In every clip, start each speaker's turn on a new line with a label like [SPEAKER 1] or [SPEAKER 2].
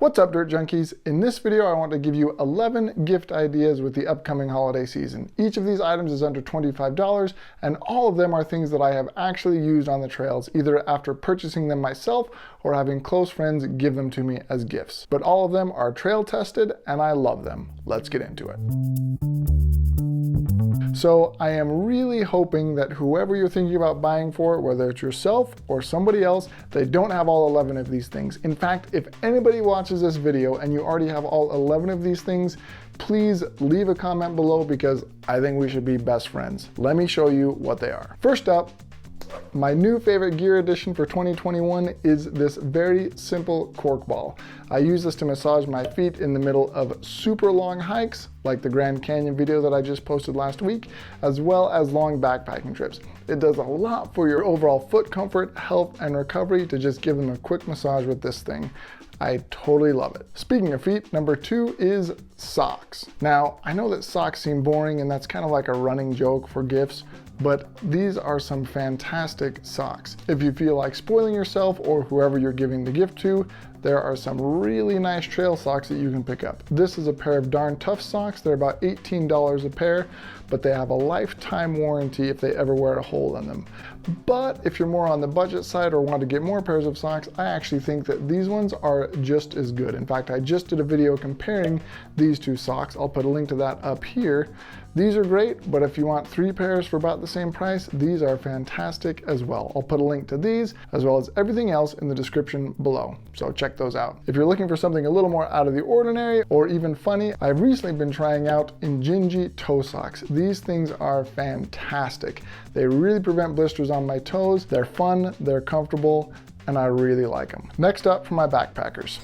[SPEAKER 1] What's up, Dirt Junkies? In this video, I want to give you 11 gift ideas with the upcoming holiday season. Each of these items is under $25, and all of them are things that I have actually used on the trails, either after purchasing them myself or having close friends give them to me as gifts. But all of them are trail tested, and I love them. Let's get into it. So I am really hoping that whoever you're thinking about buying for, whether it's yourself or somebody else, they don't have all 11 of these things. In fact, if anybody watches this video and you already have all 11 of these things, please leave a comment below because I think we should be best friends. Let me show you what they are. First up, my new favorite gear addition for 2021 is this very simple cork ball. I use this to massage my feet in the middle of super long hikes, like the Grand Canyon video that I just posted last week, as well as long backpacking trips. It does a lot for your overall foot comfort, health, and recovery to just give them a quick massage with this thing. I totally love it. Speaking of feet, number 2 is socks. Now, I know that socks seem boring and that's kind of like a running joke for gifts, but these are some fantastic socks. If you feel like spoiling yourself or whoever you're giving the gift to, there are some really nice trail socks that you can pick up. This is a pair of Darn Tough socks. They're about $18 a pair, but they have a lifetime warranty if they ever wear a hole in them. But if you're more on the budget side or want to get more pairs of socks, I actually think that these ones are just as good. In fact, I just did a video comparing these two socks. I'll put a link to that up here. These are great, but if you want 3 pairs for about the same price, these are fantastic as well. I'll put a link to these as well as everything else in the description below, so check those out. If you're looking for something a little more out of the ordinary or even funny, I've recently been trying out Injinji toe socks. These things are fantastic. They really prevent blisters on my toes. They're fun, they're comfortable, and I really like them. Next up, for my backpackers.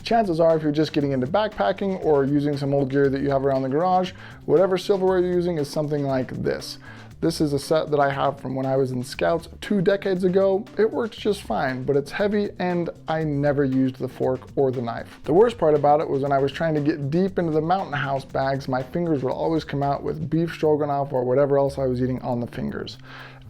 [SPEAKER 1] Chances are, if you're just getting into backpacking or using some old gear that you have around the garage, whatever silverware you're using is something like this. This is a set that I have from when I was in Scouts 2 decades ago. It works just fine, but it's heavy and I never used the fork or the knife. The worst part about it was when I was trying to get deep into the mountain house bags, my fingers would always come out with beef stroganoff or whatever else I was eating on the fingers.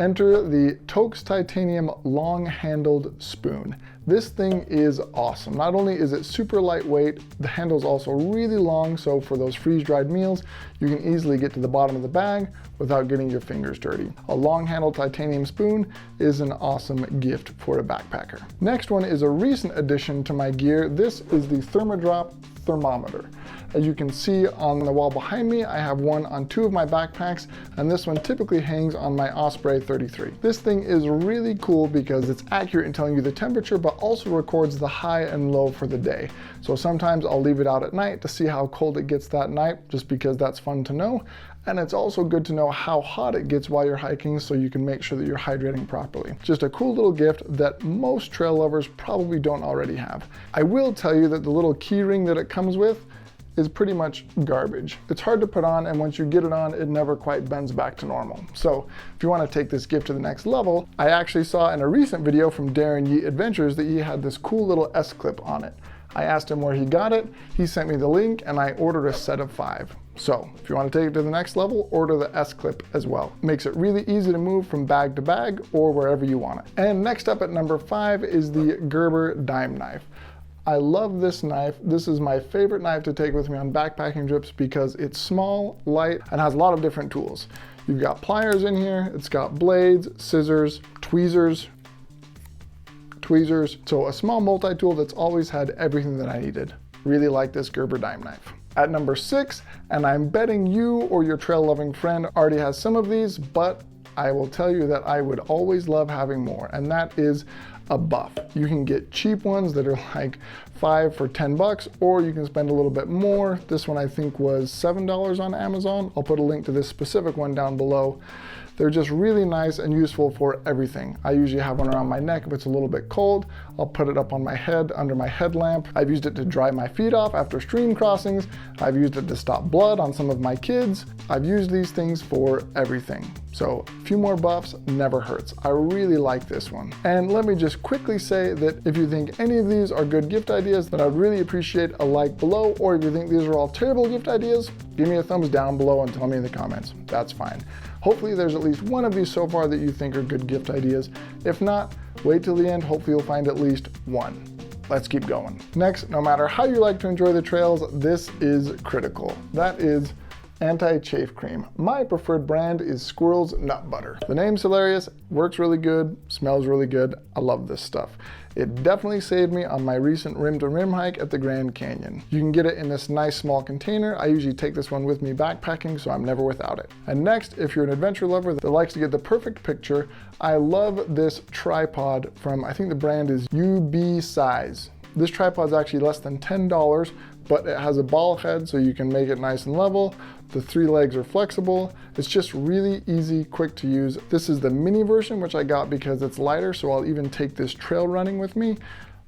[SPEAKER 1] Enter the Toaks Titanium long-handled spoon. This thing is awesome. Not only is it super lightweight, the handle is also really long, so for those freeze-dried meals, you can easily get to the bottom of the bag without getting your fingers dirty. A long-handled titanium spoon is an awesome gift for a backpacker. Next one is a recent addition to my gear. This is the Thermodrop thermometer. As you can see on the wall behind me, I have one on 2 of my backpacks, and this one typically hangs on my Osprey 33. This thing is really cool because it's accurate in telling you the temperature, but also records the high and low for the day. So sometimes I'll leave it out at night to see how cold it gets that night, just because that's fun to know. And it's also good to know how hot it gets while you're hiking so you can make sure that you're hydrating properly. Just a cool little gift that most trail lovers probably don't already have. I will tell you that the little key ring that it comes with is pretty much garbage. It's hard to put on, and once you get it on, it never quite bends back to normal. So if you want to take this gift to the next level, I actually saw in a recent video from Darren Yeet Adventures that he had this cool little S-clip on it. I asked him where he got it, he sent me the link, and I ordered a set of 5. So if you want to take it to the next level, order the S-clip as well. Makes it really easy to move from bag to bag or wherever you want it. And next up at number 5 is the Gerber dime knife. I love this knife. This is my favorite knife to take with me on backpacking trips because it's small, light, and has a lot of different tools. You've got pliers in here, it's got blades, scissors, tweezers. So a small multi-tool that's always had everything that I needed. Really like this Gerber dime knife. At number 6, and I'm betting you or your trail loving friend already has some of these, but I will tell you that I would always love having more, and that is a buff. You can get cheap ones that are like 5 for 10 bucks, or you can spend a little bit more. This one I think was $7 on Amazon. I'll put a link to this specific one down below. They're just really nice and useful for everything. I usually have one around my neck if it's a little bit cold. I'll put it up on my head under my headlamp. I've used it to dry my feet off after stream crossings. I've used it to stop blood on some of my kids. I've used these things for everything. So a few more buffs never hurts. I really like this one. And let me just quickly say that if you think any of these are good gift ideas, then I'd really appreciate a like below, or if you think these are all terrible gift ideas, give me a thumbs down below and tell me in the comments. That's fine. Hopefully there's at least one of these so far that you think are good gift ideas. If not, wait till the end. Hopefully you'll find at least one. let's keep going. Next, no matter how you like to enjoy the trails, this is critical. That is anti-chafe cream. My preferred brand is Squirrel's Nut Butter. The name's hilarious, works really good, smells really good. I love this stuff. It definitely saved me on my recent rim-to-rim hike at the Grand Canyon. You can get it in this nice small container. I usually take this one with me backpacking, so I'm never without it. And next, if you're an adventure lover that likes to get the perfect picture, I love this tripod from, I think the brand is UB Size. This tripod is actually less than $10, but it has a ball head so you can make it nice and level. The 3 legs are flexible. It's just really easy, quick to use. This is the mini version, which I got because it's lighter, so I'll even take this trail running with me.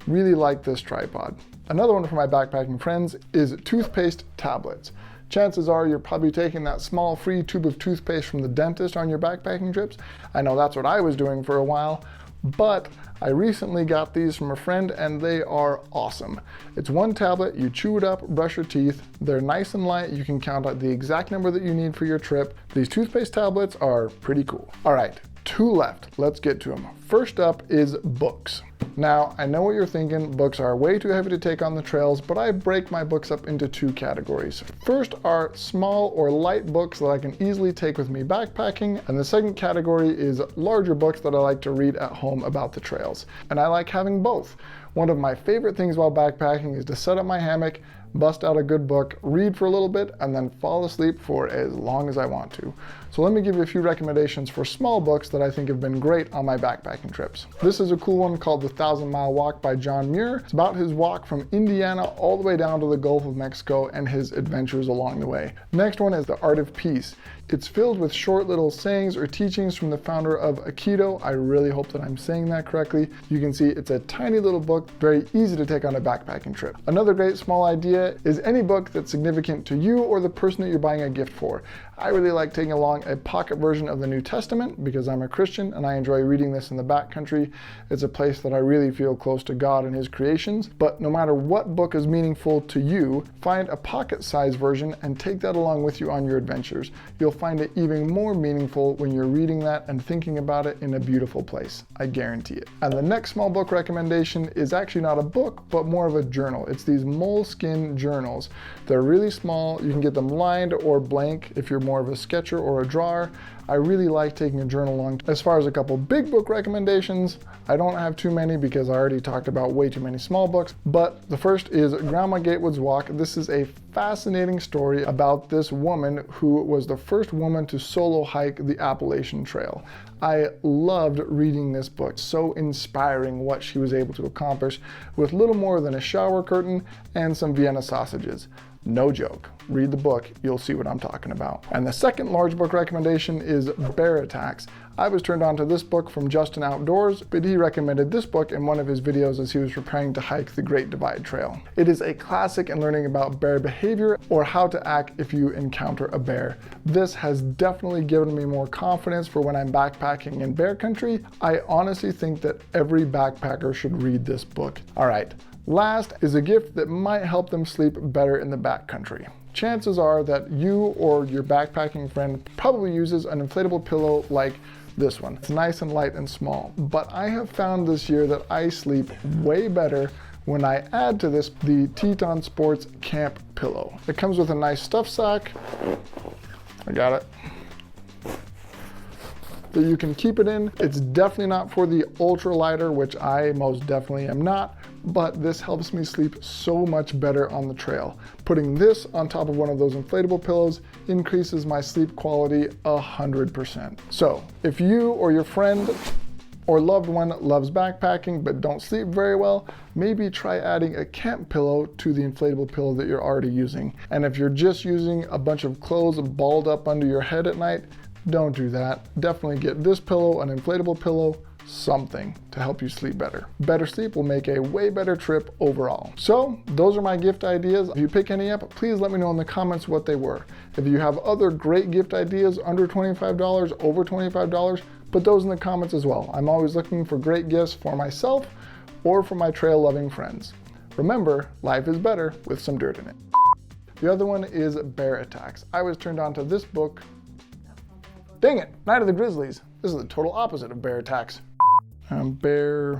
[SPEAKER 1] Really like this tripod. Another one for my backpacking friends is toothpaste tablets. Chances are you're probably taking that small free tube of toothpaste from the dentist on your backpacking trips. I know that's what I was doing for a while, but I recently got these from a friend and they are awesome. It's one tablet, you chew it up, brush your teeth. They're nice and light. You can count out the exact number that you need for your trip. These toothpaste tablets are pretty cool. All right, 2 left. Let's get to them. First up is books. Now, I know what you're thinking, books are way too heavy to take on the trails, but I break my books up into 2 categories. First are small or light books that I can easily take with me backpacking, and the second category is larger books that I like to read at home about the trails. And I like having both. One of my favorite things while backpacking is to set up my hammock, bust out a good book, read for a little bit, and then fall asleep for as long as I want to. So let me give you a few recommendations for small books that I think have been great on my backpacking trips. This is a cool one called The 1,000-Mile Walk by John Muir. It's about his walk from Indiana all the way down to the Gulf of Mexico and his adventures along the way. Next one is The Art of Peace. It's filled with short little sayings or teachings from the founder of Aikido. I really hope that I'm saying that correctly. You can see it's a tiny little book, very easy to take on a backpacking trip. Another great small idea is any book that's significant to you or the person that you're buying a gift for. I really like taking along a pocket version of the New Testament because I'm a Christian and I enjoy reading this in the backcountry. It's a place that I really feel close to God and His creations. But no matter what book is meaningful to you, find a pocket-sized version and take that along with you on your adventures. You'll find it even more meaningful when you're reading that and thinking about it in a beautiful place. I guarantee it. And the next small book recommendation is actually not a book, but more of a journal. It's these moleskin journals. They're really small. You can get them lined or blank if you're more of a sketcher or a drawer. I really like taking a journal along. As far as a couple big book recommendations, I don't have too many because I already talked about way too many small books, but the first is Grandma Gatewood's Walk. This is a fascinating story about this woman who was the first woman to solo hike the Appalachian Trail. I loved reading this book. So inspiring what she was able to accomplish with little more than a shower curtain and some Vienna sausages. No joke. Read the book, you'll see what I'm talking about. And the second large book recommendation is Bear Attacks. I was turned on to this book from Justin Outdoors, but he recommended this book in one of his videos as he was preparing to hike the Great Divide Trail. It is a classic in learning about bear behavior or how to act if you encounter a bear. This has definitely given me more confidence for when I'm backpacking in bear country. I honestly think that every backpacker should read this book. All right. Last is a gift that might help them sleep better in the backcountry. Chances are that you or your backpacking friend probably uses an inflatable pillow like this one. It's nice and light and small, but I have found this year that I sleep way better when I add to this the Teton Sports Camp Pillow. It comes with a nice stuff sack. I got it. That you can keep it in. It's definitely not for the ultra lighter, which I most definitely am not, but this helps me sleep so much better on the trail. Putting this on top of one of those inflatable pillows increases my sleep quality 100%. So if you or your friend or loved one loves backpacking but don't sleep very well, maybe try adding a camp pillow to the inflatable pillow that you're already using. And if you're just using a bunch of clothes balled up under your head at night, don't do that. Definitely get this pillow, an inflatable pillow, something to help you sleep better. Better sleep will make a way better trip overall. So those are my gift ideas. If you pick any up, please let me know in the comments what they were. If you have other great gift ideas under $25, over $25, put those in the comments as well. I'm always looking for great gifts for myself or for my trail loving friends. Remember, life is better with some dirt in it. The other one is Bear Attacks. I was turned on to this book. Dang it, Night of the Grizzlies. This is the total opposite of Bear Attacks.
[SPEAKER 2] Etiquette.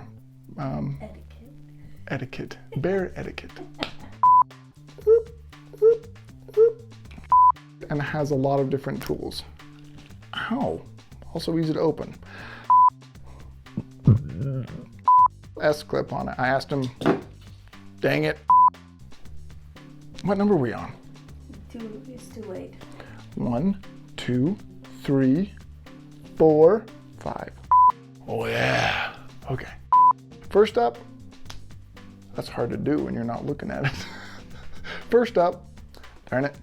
[SPEAKER 1] etiquette. Bear etiquette. And it has a lot of different tools. Ow. Also easy to open. S-clip on it. I asked him, dang it. What number are we on?
[SPEAKER 2] 2 is too late.
[SPEAKER 1] 1, 2, 3, 4, 5. Oh yeah. Okay. First up, that's hard to do when you're not looking at it. First up, turn it.